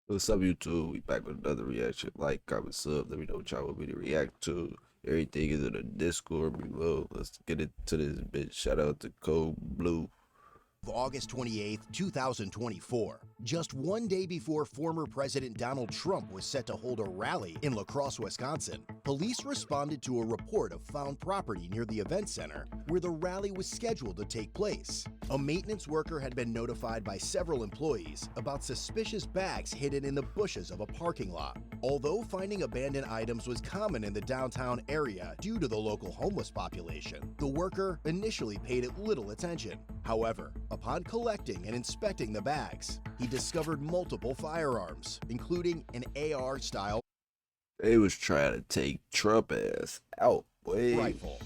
What's up, YouTube? We back with another reaction. Like, comment, sub. Let me know what y'all want me to react to. Everything is in the Discord below. Let's get into this bitch. Shout out to Code Blue. August 28, 2024, just one day before former President Donald Trump was set to hold a rally in La Crosse, Wisconsin, police responded to a report of found property near the event center where the rally was scheduled to take place. A maintenance worker had been notified by several employees about suspicious bags hidden in the bushes of a parking lot. Although finding abandoned items was common in the downtown area due to the local homeless population, the worker initially paid it little attention. However, upon collecting and inspecting the bags, he discovered multiple firearms, including an AR-style They was trying to take Trump ass out, boy. rifle.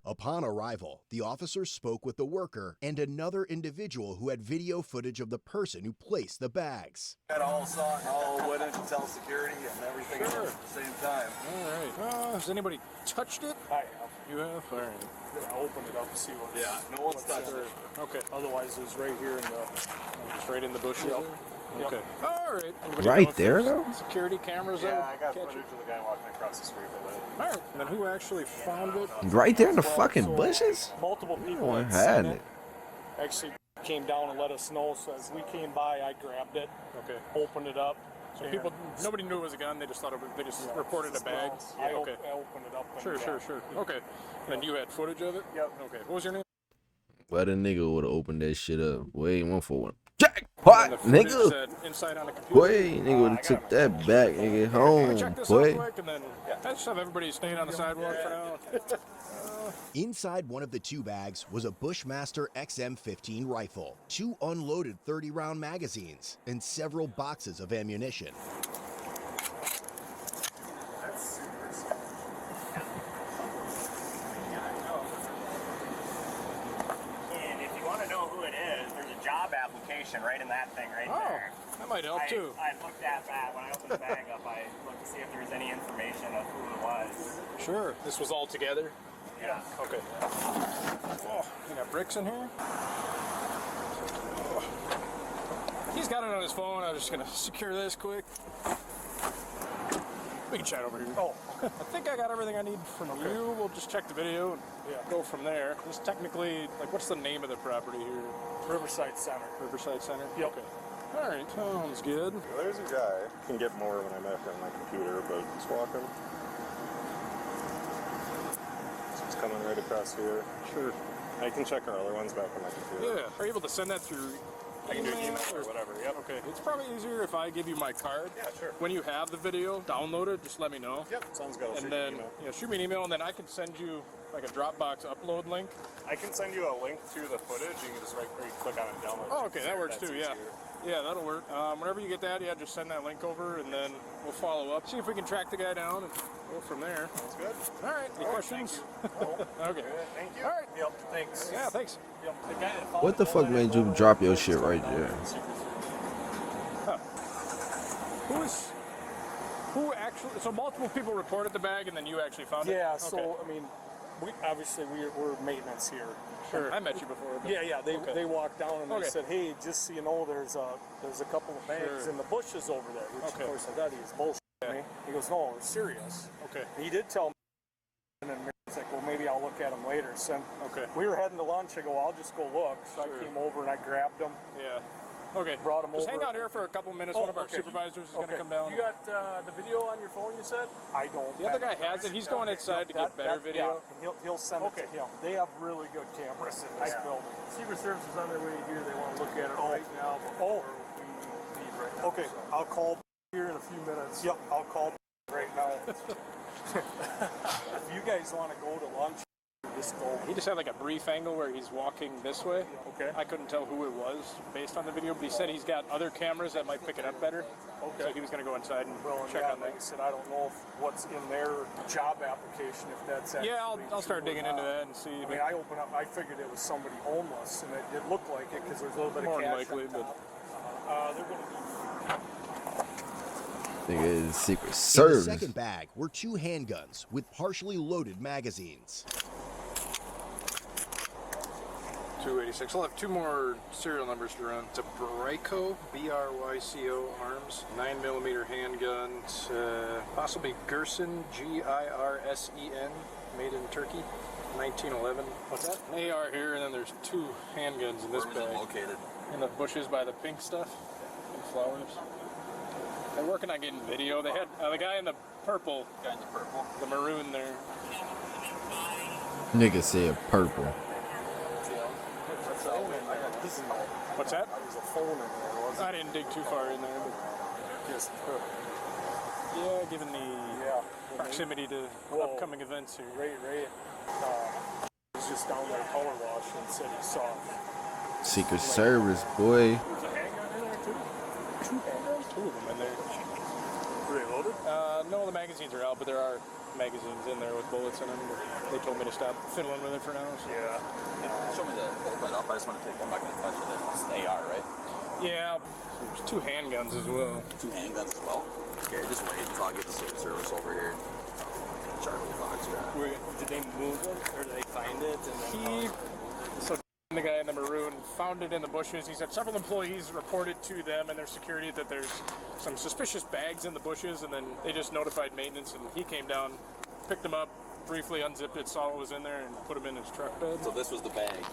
Upon arrival, the officers spoke with the worker and another individual who had video footage of the person who placed the bags. All saw it and all went in to tell security and everything at the same time. All right. Has anybody touched it? I have. You have? All right. I opened it up to see what's... Yeah, no one's touched it. Okay. Otherwise, it was right here in the... Just right in the bushes Yep. there? Yep. Okay. All right. Anybody Right know if there, there's though? Security cameras Yeah, there? I got Catch footage it? of the guy walking across the street with it. All right. And then who actually found it? Right there in the Well, fucking so bushes? Multiple people One had had seen it. Actually came down and let us know. So as we came by, I grabbed it, Okay. opened it up. So and- people, nobody knew it was a gun. They just thought it was, they just Yeah, reported a bag. I, Yeah, okay. I opened it up. And Sure. Okay. And then you had footage of it? Yep. Okay. What was your name? But a nigga would have opened that shit up. Wait, 141. And Jackpot, the footage nigga. said inside on the computer. Boy, nigga would have took that back, nigga. Home, Check this out boy. quick, and then I just have everybody staying on the sidewalk for now. Inside one of the two bags was a Bushmaster XM15 rifle, two unloaded 30-round magazines, and several boxes of ammunition. And if you want to know who it is, there's a job application right in that thing right Oh, there. that might help too. I looked at that when I opened the bag up. I looked to see if there was any information of who it was. Sure. This was all together? Yeah. Okay. Oh, you got bricks in here? Oh. He's got it on his phone. I'm just going to secure this quick. We can chat over here. Oh, I think I got everything I need from you. We'll just check the video and go from there. This technically, like, what's the name of the property here? Riverside Center. Riverside Center? Yep. Okay. All right. Sounds good. Well, there's a guy. I can get more when I'm after on my computer, but he's walking. So he's coming right across here. Sure. I can check our other ones back on my computer. Yeah. Are you able to send that through I can do an email or whatever. Yep. Okay. It's probably easier if I give you my card. Yeah, sure. When you have the video, download it. Just let me know. Yep. Sounds good. I'll shoot And you an then email. shoot me an email, and then I can send you like a Dropbox upload link. I can send you a link to the footage. You can just click on it and download it. Oh, okay, that works That's too. Yeah, easier. yeah, that'll work. Whenever you get that, just send that link over, and then we'll follow up. See if we can track the guy down and go from there. Sounds good. All right. Any questions? Okay. Thank you. All right. Yep, thanks. Yeah. Thanks. Yep. The guy that found What the fuck made you drop your shit right there? Who actually? So multiple people reported the bag, and then you actually found it. Yeah, Okay. so, I mean, we're maintenance here. Sure. I met you before. But Yeah, they walked down and Okay. they said, hey, just so you know, there's a couple of bags Sure. in the bushes over there, which Okay. of course I thought he was bullshitting me. He goes, no, it's serious. Okay. And he did tell me, and then he's like, well, maybe I'll look at them later. So Okay. we were heading to lunch. I go, I'll just go look. So Sure. I came over and I grabbed them. Yeah. Okay. Brought 'em Just over. hang out here for a couple minutes. One of our supervisors is going to come down. You got the video on your phone, you said? I don't. The other guy has it. He's going inside to get better video. Yeah, he'll send it to him. They have really good cameras in this building. Secret Service is on their way here. They want to look at it right now before we leave right now. Okay, So, I'll call. here in a few minutes. Yep, I'll call right now. If you guys want to go to lunch, just go. He just had like a brief angle where he's walking this way. Okay. I couldn't tell who it was based on the video, but he said he's got other cameras that might pick it up better. Okay. So he was going to go inside and Well, and check yeah, on like I that. said, I don't know if what's in their job application, if that's actually Yeah, I'll start true or digging into not. that and see. I mean, I opened up, I figured it was somebody homeless, and it looked like it because there's a little bit More of than cash likely, on but- top. They're going to Nigga is Secret In the Service. second bag were two handguns with partially loaded magazines. 286. I'll have 2 more serial numbers to run. It's a Bryco, B-R-Y-C-O arms, 9mm handgun, possibly Gerson, G-I-R-S-E-N, made in Turkey, 1911. What's that? An AR here, and then there's 2 handguns in this bag. Where is it located? In the bushes by the pink stuff, and flowers. They're working on getting video. They had the guy in the purple. Guy in the purple. The maroon there. Nigga said purple. What's that? There's a phone in there, wasn't I didn't dig too far in there, but just yeah, given the proximity to upcoming events here. Ray was just down there color wash and said he saw Secret Service, boy. there's a handgun in there too. 2 handguns? 2 of them in there. Were they loaded? No, the magazines are out, but there are magazines in there with bullets in them. They told me to stop fiddling with it for now. So. Yeah. Show me the open up. I just want to take one. I'm not going to touch it. It's an AR, right? Yeah, there's 2 handguns as well. 2 handguns as well. Okay, just wait until I get the Secret Service over here. Charlie Fox, Did they move it or did they find it? And then The guy in the maroon found it in the bushes. He said several employees reported to them and their security that there's some suspicious bags in the bushes, and then they just notified maintenance, and he came down, picked them up, briefly unzipped it, saw what was in there, and put them in his truck bed. So this was the bag.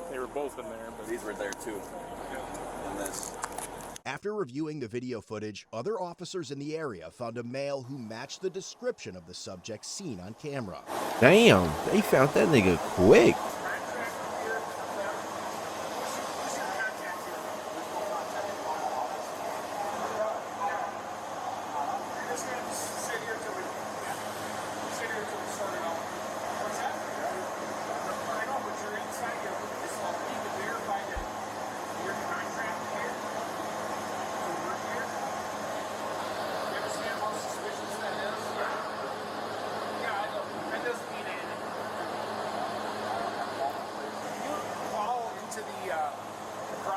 They were both in there. But These were there too. And this. After reviewing the video footage, other officers in the area found a male who matched the description of the subject seen on camera. Damn, they found that nigga quick.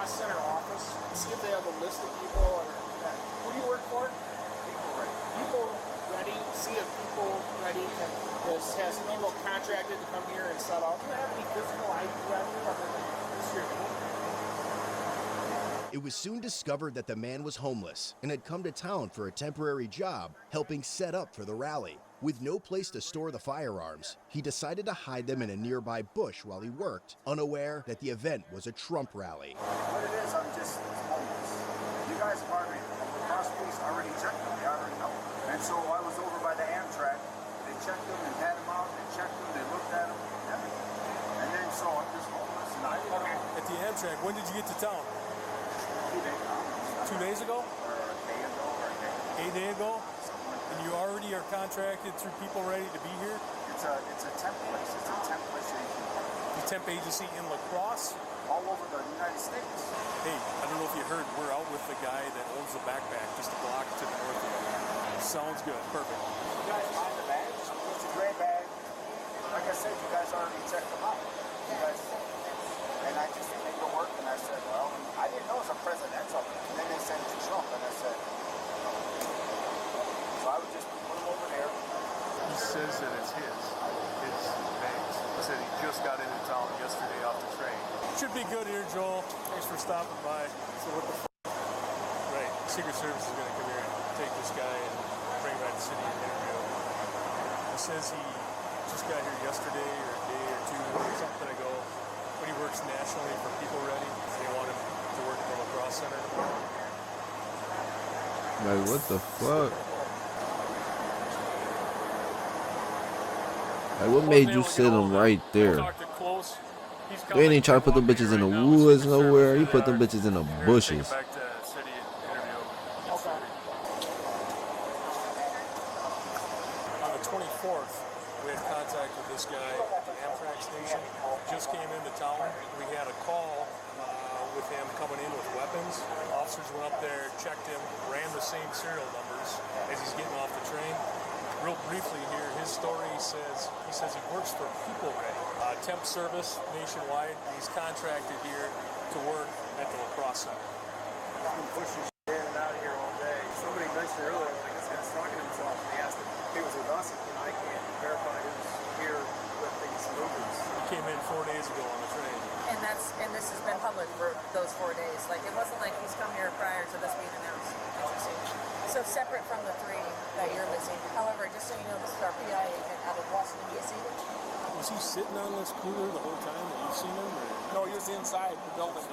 Center office, see if they have a list of people or who do you work for? People ready, see if people ready has people contracted to come here and set up. Do you have any physical ID ready other than this your name? It was soon discovered that the man was homeless and had come to town for a temporary job helping set up for the rally. With no place to store the firearms, he decided to hide them in a nearby bush while he worked, unaware that the event was a Trump rally. What it is, I'm just homeless. You guys have already, the cross police already checked them, they already know. And so I was over by the Amtrak, they checked them and had them out, they checked them, they looked at them, everything. And then so I'm just homeless and I didn't know. at the Amtrak, when did you get to town? 2 days ago. 2 days ago? Or a day ago, or a day. A day ago? And you already are contracted through people ready to be here? It's a temp place. It's a temp place. The temp agency in La Crosse? All over the United States. Hey, I don't know if you heard, we're out with the guy that owns the backpack just a block to the north of you. Sounds good. Perfect. You guys find the bags? It's a gray bag. Like I said, you guys already checked them out. You guys, and I just made it work, and I said, well, I didn't know it was a presidential. And then they sent it to Trump, and I said, so I would just put them over there. He says that it's his bags. He said he just got into town yesterday off the train. Should be good here, Joel. Thanks for stopping by. So what the Right, Secret Service is going to come here and take this guy and bring him back to the city and interview him. He says he just got here yesterday or a day or 2 or something ago, but he works nationally for People Ready. They want him to work at the La Crosse Center tomorrow. Like, what the fuck? Like, what made you sit them right there? You ain't even try to put them bitches in the woods nowhere. You put them bitches in the bushes. Back to city interview. On the 24th, we had contact with this guy at the Amtrak station. Just came into town. We had a call with him coming in with weapons. Officers went up there, checked him, ran the same serial numbers as he's getting off the train. Real briefly here, his story says he works for People Ready, temp service nationwide. He's contracted here to work at the La Crosse Center. I've been pushing shit in and out of here all day. Somebody mentioned earlier, like this guy's talking to himself, and he asked if he was with us, and I can't verify who's here with these movers. He came in 4 days ago on the train. And that's So separate from the 3 that you're missing. However, just so you know, this is our PI agent out of Washington, D.C. Was he sitting on this cooler the whole time that you've seen him? Or? No, he was inside the building.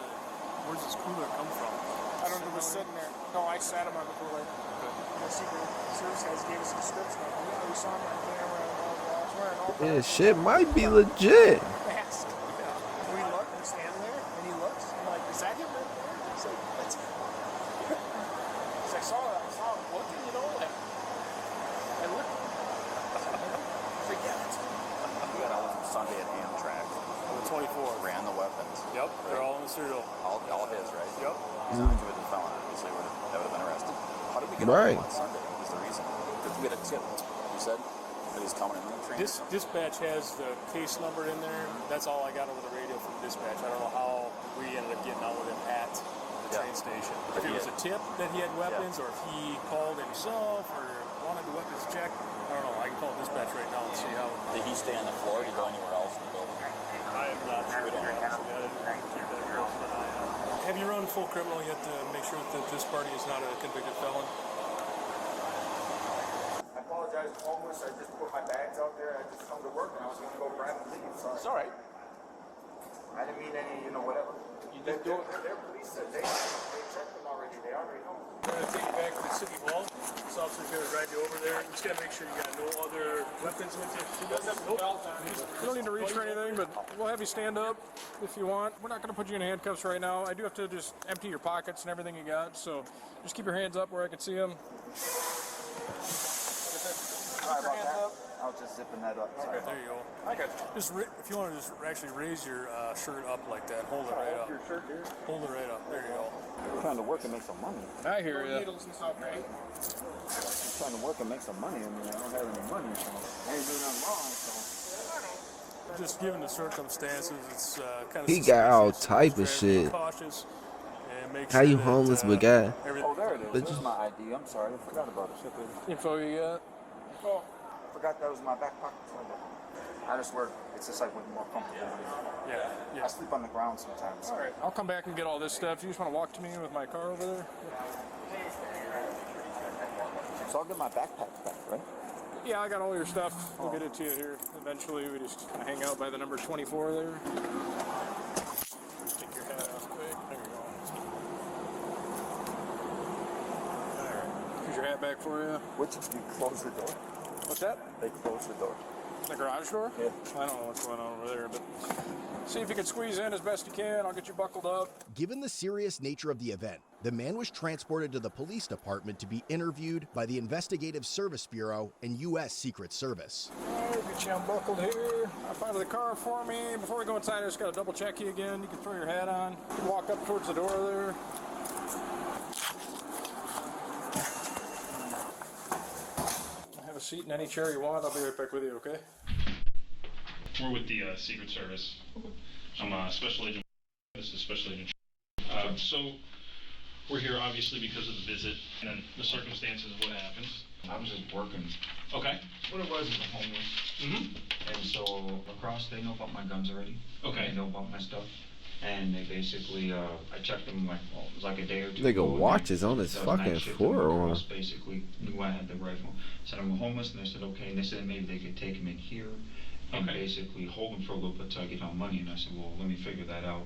Where's this cooler come from? I don't know, he was sitting there. No, I sat him on the cooler. Okay. The Secret Service guys gave us a description of him. Yeah, we saw him on camera and all that. I was wearing all Yeah, shit might be legit. mask. Yeah. We look, we're standing there, and he looks. I'm like, is that him right there? He's like, that's him. I saw him looking, you know, like, I looked. He's like, yeah, that's him. We got out on Sunday at Amtrak. On the 24th. Ran the weapons. Yep, they're all in the serial. All his, right? Yep. He's not a convicted felon, obviously. That would have been arrested. How did we get Right. on Sunday? What was the reason? Because we had a tip, you said, that he's coming in the train. Dispatch has the case number in there. That's all I got over the radio from dispatch. I don't know how we ended up getting out with him at the train station. If it was a tip that he had weapons, or if he called himself, or wanted the weapons checked, I don't know. I can call dispatch right now and see how. Did he stay on the floor? Did he go anywhere else in the building? I am not sure. Have you run full criminal yet to make sure that this party is not a convicted felon? I apologize, I'm homeless. I just put my bags out there. I just come to work and I was going to go grab and leave. Sorry. It's all right. I didn't mean any, whatever. You just do it. Their police said they checked them already. They already know. We're going to take you back to the city hall. This officer's going to drive you over there. You just got to make sure you got no other weapons with you. He doesn't have a belt on. You don't need to reach for anything, but we'll have you stand up if you want. We're not going to put you in handcuffs right now. I do have to just empty your pockets and everything you got, so just keep your hands up where I can see them. Sorry about that. I was just zipping that up. Okay, there you go. I got you. Just if you want to just actually raise your shirt up like that, hold it right up. Your shirt here. Hold it right up. There you go. We're trying to work and make some money. I hear you. Needles and stuff, right? I'm trying to work and make some money. I mean, I don't have any money, so I ain't doing nothing wrong. So. Just given the circumstances, it's kind of. He got all type of shit. Cautious and make How sure you that, homeless, but guy? Oh, there it is. But This is my ID. I'm sorry. I forgot about it. Info you got? Oh, forgot that was in my back pocket. I just work. It's just like more comfortable. Yeah. I sleep on the ground sometimes. All right. I'll come back and get all this stuff. You just want to walk to me with my car over there? So I'll get my backpack back, right? Yeah, I got all your stuff. We'll get it to you here eventually. We just kind of hang out by the number 24 there. Just take your hat off quick. There you go. All right. Here's your hat back for you. Which you close the door? What's that? They close the door. The garage door? Yeah. I don't know what's going on over there, but see if you can squeeze in as best you can. I'll get you buckled up. Given the serious nature of the event, the man was transported to the police department to be interviewed by the Investigative Service Bureau and U.S. Secret Service. All right, get you unbuckled here. Up out of the car for me. Before we go inside, I just got to double check you again. You can throw your hat on. You can walk up towards the door there. Have a seat in any chair you want. I'll be right back with you, okay? We're with the Secret Service. I'm a Special Agent. This is Special Agent. So we're here obviously because of the visit and then the circumstances of what happened. I was just working. Okay. What it was I'm homeless. Mm-hmm. And so lacrosse, they know about my guns already. Okay. They know about my stuff. And they basically, I checked them like, well, it was like a day or two Nigga ago. watches on his That was fucking night shift, floor and or lacrosse basically knew I had the rifle. Said I'm homeless, and they said okay. And they said maybe they could take him in here and Okay. basically hold him for a little bit till I get on money. And I said, well, let me figure that out.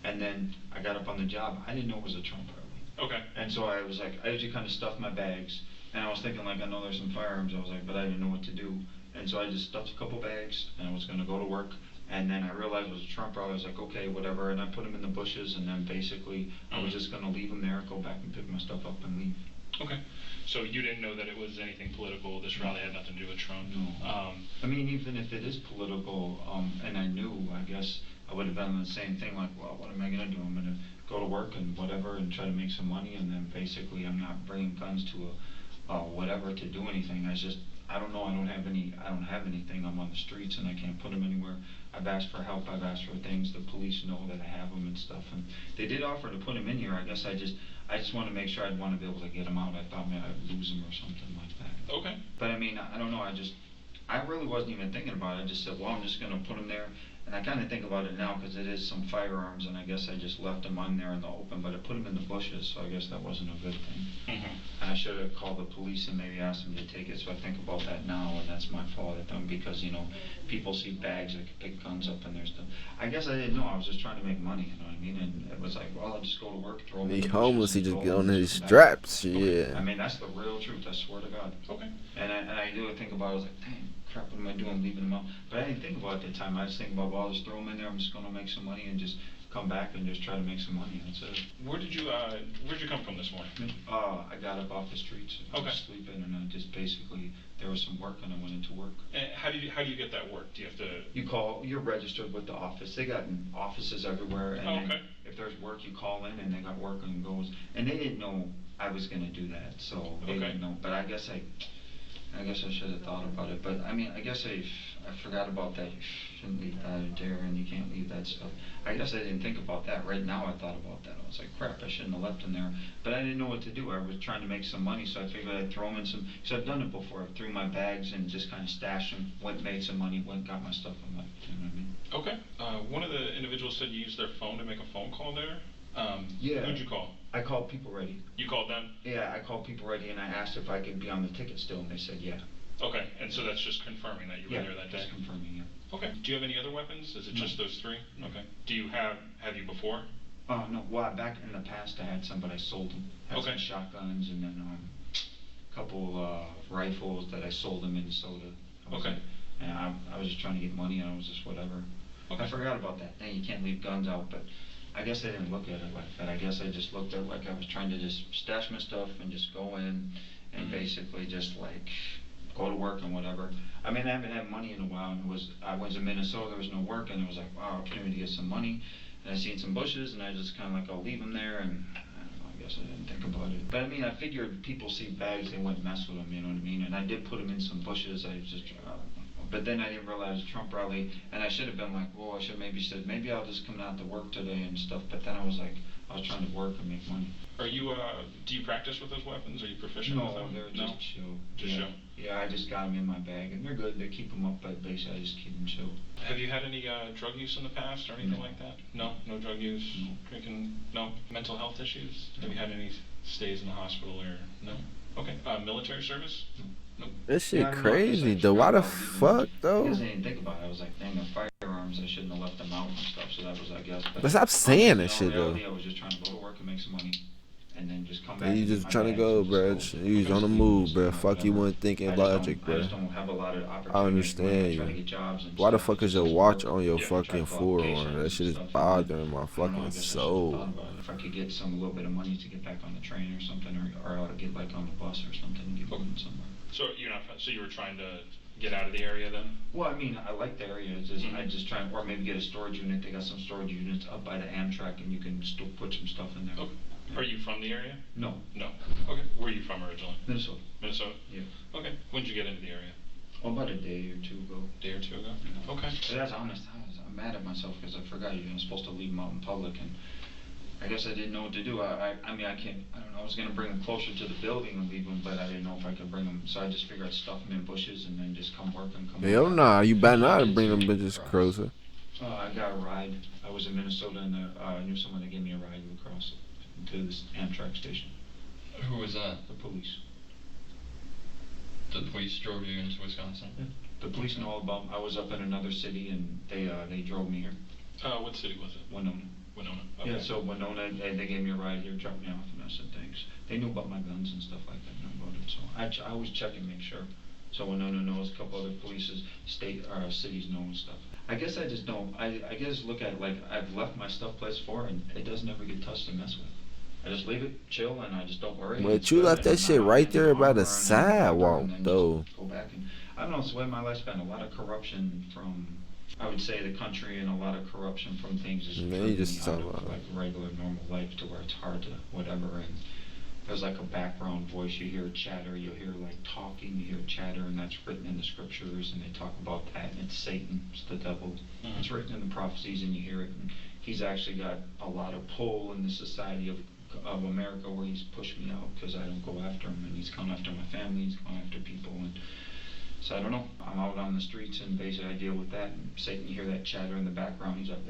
And then I got up on the job. I didn't know it was a Trump rally. Okay. And so I was like, I usually kind of stuffed my bags. And I was thinking like, I know there's some firearms. I was like, but I didn't know what to do. And so I just stuffed a couple bags and I was going to go to work. And then I realized it was a Trump rally. I was like, okay, whatever. And I put him in the bushes. And then basically I was just going to leave him there, go back and pick my stuff up and leave. Okay. So you didn't know that it was anything political. This rally had nothing to do with Trump. No. I mean, even if it is political, and I knew, I guess I would have done the same thing. Like, well, what am I going to do? I'm going to go to work and whatever and try to make some money. And then basically I'm not bringing guns to whatever to do anything. I don't know. I don't have anything. I'm on the streets and I can't put them anywhere. I've asked for help. I've asked for things. The police know that I have them and stuff. And they did offer to put him in here. I guess I just want to make sure I'd want to be able to get him out. I thought maybe I'd lose him or something like that. Okay. But I mean, I don't know. I really wasn't even thinking about it. I just said, well, I'm just going to put him there And I kind of think about it now because it is some firearms, and I guess I just left them on there in the open, but I put them in the bushes, so I guess that wasn't a good thing. I should have called the police and maybe asked them to take it, so I think about that now, and that's my fault at them because, you know, people see bags, they can pick guns up and their stuff. I guess I didn't know, I was just trying to make money, you know what I mean? And it was like, well, I'll just go to work, throw them in He the homeless, bushes, he and just go get home on and his just come back. straps, yeah. I mean, that's the real truth, I swear to God. Okay. And I do think about it, I was like, dang, crap, what am I doing, leaving them out? But I didn't think about it at the time, I just think about, well, I'll just throw them in there, I'm just gonna make some money and just come back and just try to make some money, that's it. Where'd you come from this morning? I got up off the streets and I was sleeping, and I just basically, there was some work and I went into work. And how do you get that work? Do you have to? You're registered with the office. They got offices everywhere, and then if there's work, you call in, and they got work and goes. And they didn't know I was gonna do that, so they didn't know. But I guess I should have thought about it. But I mean, I guess I forgot about that. You shouldn't leave that there, and you can't leave that stuff. I guess I didn't think about that. Right now, I thought about that. I was like, crap, I shouldn't have left them there. But I didn't know what to do. I was trying to make some money, so I figured I'd throw them in some. So I've done it before. I threw my bags and just kind of stashed them. Went, made some money. Went, got my stuff. I'm like, you know what I mean? Okay. One of the individuals said you used their phone to make a phone call there. Yeah. Who'd you call? I called People Ready. You called them? Yeah, I called People Ready, and I asked if I could be on the ticket still, and they said yeah. Okay, and so that's just confirming that you were there that day? Just confirming, yeah. Okay. Do you have any other weapons? Is it just those three? No. Okay. Do you have you before? No. Well, back in the past I had some, but I sold them. Had some shotguns and then a couple rifles that I sold them in Minnesota. And I was just trying to get money, and I was just whatever. I forgot about that. Dang, you can't leave guns out, but I guess I didn't look at it like that. I guess I just looked at it like I was trying to just stash my stuff and just go in and basically just like go to work and whatever. I mean, I haven't had money in a while, and I was in Minnesota, there was no work, and it was like, wow, opportunity to get some money. And I seen some bushes, and I just kind of like, I'll leave them there, and I don't know, I guess I didn't think about it. But I mean, I figured people see bags, they wouldn't mess with them, you know what I mean? And I did put them in some bushes, but then I didn't realize Trump rally, and I should have been like, whoa, I should maybe said, maybe I'll just come out to work today and stuff, but then I was like, I was trying to work and make money. Are you, do you practice with those weapons? Are you proficient with them? No, they're just chill. Just chill? Yeah, I just got them in my bag, and they're good, they keep them up, but basically I just keep them chill. Have you had any drug use in the past or anything like that? No? No drug use? No. Drinking? No? Mental health issues? No. Have you had any stays in the hospital or no? Okay. Military service? No. Nope. This shit crazy though. Why the fuck though? I guess I didn't think about it. I was like, dang, the firearms, I shouldn't have left them out and stuff. So that was, I guess. But stop saying that shit though. I was just trying to go to work and make some money, and then just come back. And you just trying to go, bro. You was on the move, bro. Fuck you, weren't thinking logic, bro. I just don't have a lot of opportunities. I understand you. Why the fuck is your watch on your fucking forearm? That shit is bothering my fucking soul. If I could get a little bit of money to get back on the train or something, or I ought to get like on the bus or something and get moving somewhere. So so you were trying to get out of the area then? Well, I mean, I like the area. It's just, I just try, or maybe get a storage unit. They got some storage units up by the Amtrak, and you can still put some stuff in there. Okay. Are you from the area? No. No. Okay. Where are you from originally? Minnesota. Minnesota? Yeah. Okay. When did you get into the area? Oh, about a day or two ago. Day or two ago? Yeah. Okay. But that's honest. I'm mad at myself because I forgot you're supposed to leave them out in public, and I guess I didn't know what to do. I mean, I don't know, I was going to bring them closer to the building and leave them, but I didn't know if I could bring them. So I just figured I'd stuff them in bushes and then just come work and come Hell nah, you better not bring them bitches closer. I got a ride. I was in Minnesota, and I knew someone that gave me a ride across to this Amtrak station. Who was that? The police. The police drove you into Wisconsin? Yeah. The police know all about. I was up in another city, and they drove me here. What city was it? Winona. Winona. Okay. Yeah, so Winona, they gave me a ride here, dropped me off, and I said thanks. They knew about my guns and stuff like that, knew about it, so I always check and make sure. So Winona knows, a couple other polices, cities know and stuff. I guess I just don't, I guess look at it like I've left my stuff place for, and it doesn't ever get touched and messed with. I just leave it, chill, and I just don't worry. But you left that shit right there by the sidewalk, though. Go back and, I don't know, it's the way my life's been, a lot of corruption from, I would say, the country, and a lot of corruption from things is you just talking about like regular normal life to where it's hard to whatever, and there's like a background voice, you hear chatter, you hear like talking, you hear chatter, and that's written in the scriptures, and they talk about that, and it's Satan, it's the devil. It's written in the prophecies, and you hear it, and he's actually got a lot of pull in the society of America, where he's pushed me out because I don't go after him, and he's gone after my family, he's gone after people, and So I don't know. I'm out on the streets and basically I deal with that. And Satan, you hear that chatter in the background. He's like,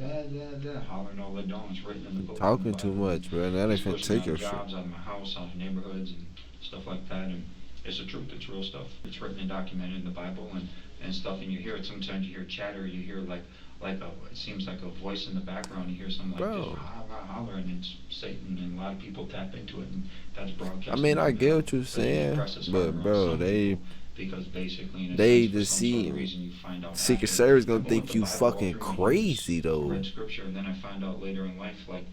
hollering all the dawn. It's written in the book. Talking too much, bro. Now they He's finna pushing me take out your of shit. jobs, out of my house, out of neighborhoods and stuff like that. And it's the truth. It's real stuff. It's written and documented in the Bible and stuff. And you hear it. Sometimes you hear chatter. You hear it seems like a voice in the background. You hear something like just holler, and it's Satan. And a lot of people tap into it, and that's broadcast. I mean, I get what you're saying, but bro, because basically in a they sense, for some sort of deceive. reason you find out Secret after, Service gonna I went think the you Bible all fucking through my crazy years, though. read scripture, and then I find out later in life, like,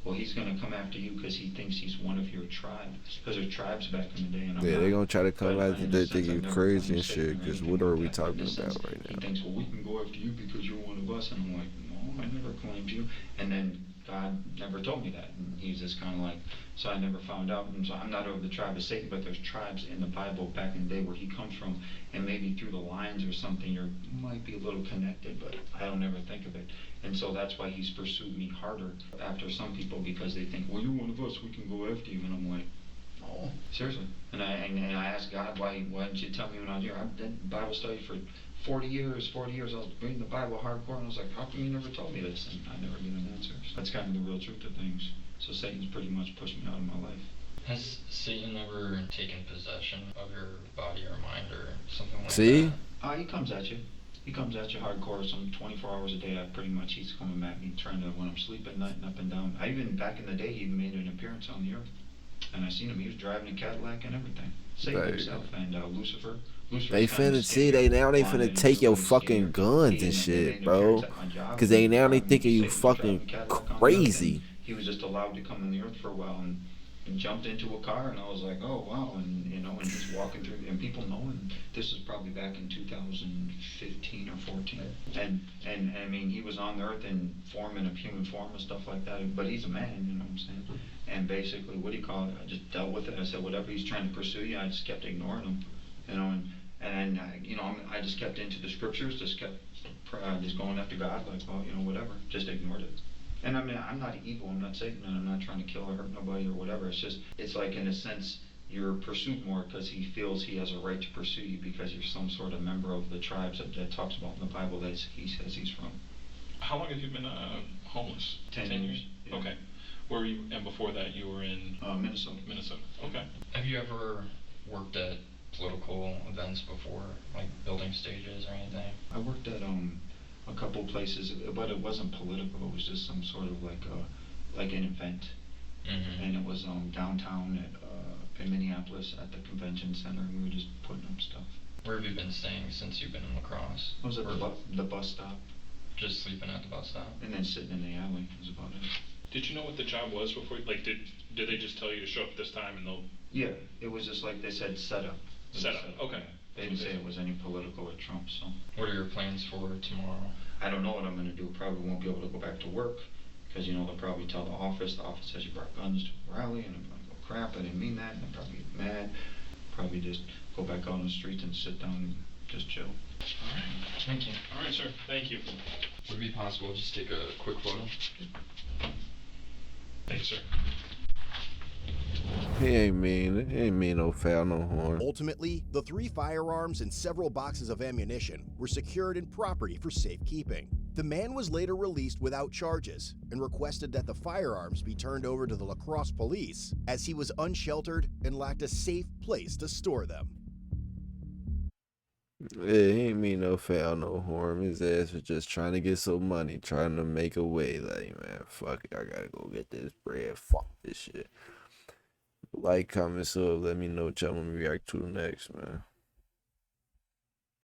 well, he's gonna come after you because he thinks he's one of your tribe. Because there's tribes back in the day, and I'm Yeah, not. they gonna try to come But after in a they sense, think you I've never crazy claimed and Satan shit. or Cause anything what are like we that. But in talking a sense, about right he now? thinks, well, we can go after you because you're one of us, and I'm like, no, I never claimed you. And then God never told me that, and he's just kind of like, so I never found out. And so I'm not of the tribe of Satan, but there's tribes in the Bible back in the day where he comes from, and maybe through the lines or something, you might be a little connected, but I don't ever think of it. And so that's why he's pursued me harder after some people, because they think, well, you're one of us, we can go after you. And I'm like, no, seriously. And I asked God, why didn't you tell me when I was here? I did Bible study for 40 years. I was reading the Bible hardcore, and I was like, how come you never told me this? And I never get an answer. So that's kind of the real truth of things. So Satan's pretty much pushed me out of my life. Has Satan ever taken possession of your body or mind or something like See? that? He comes at you. He comes at you hardcore, some 24 hours a day. He's coming at me, trying to, when I'm sleeping at night and up and down. Back in the day, he even made an appearance on the earth. And I seen him, he was driving a Cadillac and everything. Satan himself and Lucifer. They finna see, they finna take your fucking guns and shit, bro. Cause they thinking you fucking crazy. He was just allowed to come on the earth for a while and jumped into a car, and I was like, oh wow, and and he's walking through, and people know him. This is probably back in 2015 or 14, and I mean, he was on the earth in human form and stuff like that, but he's a man, you know what I'm saying? And basically, what do you call it? I just dealt with it. I said, whatever he's trying to pursue you, I just kept ignoring him, and I just kept into the scriptures, just kept just going after God, like, well, whatever, just ignored it. And I mean, I'm not evil, I'm not Satan, and I'm not trying to kill or hurt nobody or whatever. It's like, in a sense, you're pursued more because he feels he has a right to pursue you because you're some sort of member of the tribes that talks about in the Bible that he says he's from. How long have you been homeless? 10 years. Yeah. Okay. Where were you, and before that you were in? Minnesota. Minnesota, okay. Have you ever worked at political events before, like building stages or anything? I worked at a couple places, but it wasn't political. It was just some sort of like an event, and it was downtown in Minneapolis at the convention center, and we were just putting up stuff. Where have you been staying since you've been in La Crosse? I was at the bus stop. Just sleeping at the bus stop? And then sitting in the alley was about it. Did you know what the job was before? Like, did they just tell you to show up this time and they'll? Yeah, it was just like they said, set up. Set up. Okay. They didn't say it was any political or Trump, so. What are your plans for tomorrow? I don't know what I'm going to do. Probably won't be able to go back to work because, they'll probably tell the office. The office says you brought guns to a rally, and I'm like, oh crap, I didn't mean that, and I'll probably get mad. Probably just go back out on the streets and sit down and just chill. All right. Thank you. All right, sir. Thank you. Would it be possible to just take a quick photo? Thanks, sir. He ain't mean no foul, no harm. Ultimately, the 3 firearms and several boxes of ammunition were secured in property for safekeeping. The man was later released without charges and requested that the firearms be turned over to the La Crosse police as he was unsheltered and lacked a safe place to store them. Yeah, he ain't mean no foul, no harm. His ass was just trying to get some money, trying to make a way. Like, man, fuck it, I gotta go get this bread. Fuck this shit. Like, comment, sub, let me know what y'all want me to react to next, man.